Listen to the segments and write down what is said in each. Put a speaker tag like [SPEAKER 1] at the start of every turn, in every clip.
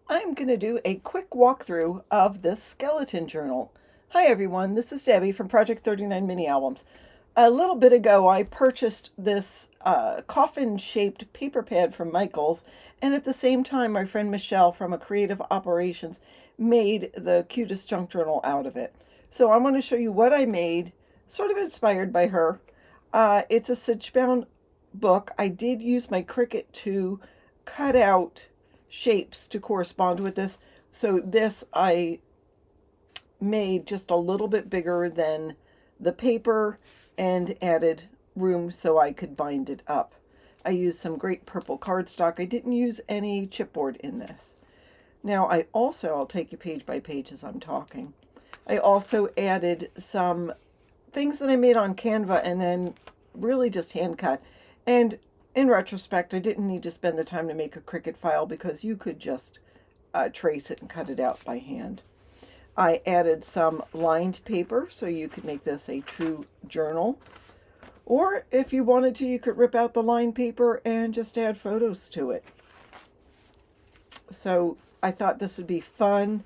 [SPEAKER 1] I'm going to do a quick walkthrough of this skeleton journal. Hi everyone, this is Debbie from Project 39 Mini Albums. A little bit ago I purchased this coffin shaped paper pad from Michaels, and at the same time my friend Michelle from a Creative Operations made the cutest junk journal out of it. So I want to show you what I made, sort of inspired by her. It's a stitch-bound book. I did use my Cricut to cut out shapes to correspond with this. So this I made just a little bit bigger than the paper and added room so I could bind it up. I used some great purple cardstock. I didn't use any chipboard in this. Now I'll take you page by page as I'm talking. I also added some things that I made on Canva and then really just hand cut. And in retrospect, I didn't need to spend the time to make a Cricut file because you could just trace it and cut it out by hand. I added some lined paper so you could make this a true journal. Or if you wanted to, you could rip out the lined paper and just add photos to it. So I thought this would be fun.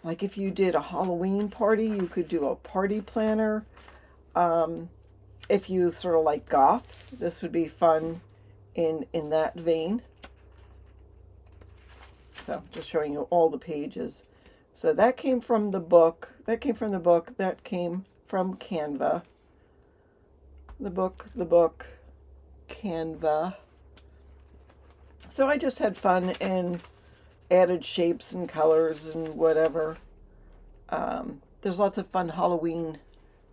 [SPEAKER 1] Like if you did a Halloween party, you could do a party planner. If you sort of like goth, this would be fun in that vein. So just showing you all the pages. So that came from the book. That came from Canva. The book, Canva. So I just had fun and added shapes and colors and whatever. There's lots of fun Halloween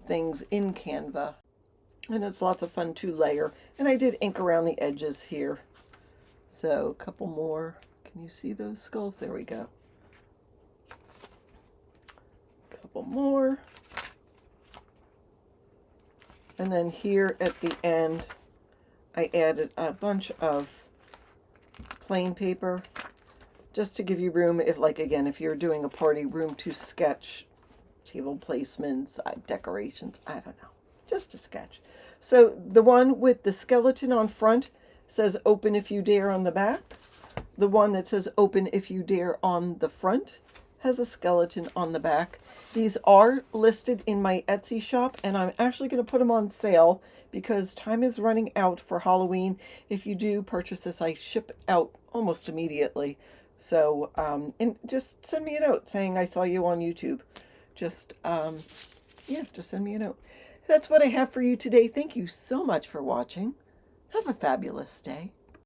[SPEAKER 1] things in Canva. And it's lots of fun to layer. And I did ink around the edges here. So a couple more. Can you see those skulls? There we go. A couple more. And then here at the end, I added a bunch of plain paper just to give you room if, like, again, if you're doing a party, room to sketch table placements, decorations, I don't know, just a sketch. So the one with the skeleton on front says open if you dare on the back. The one that says open if you dare on the front has a skeleton on the back. These are listed in my Etsy shop, and I'm actually going to put them on sale because time is running out for Halloween. If you do purchase this, I ship out almost immediately. So, and just send me a note saying I saw you on YouTube. Just send me a note. That's what I have for you today. Thank you so much for watching. Have a fabulous day.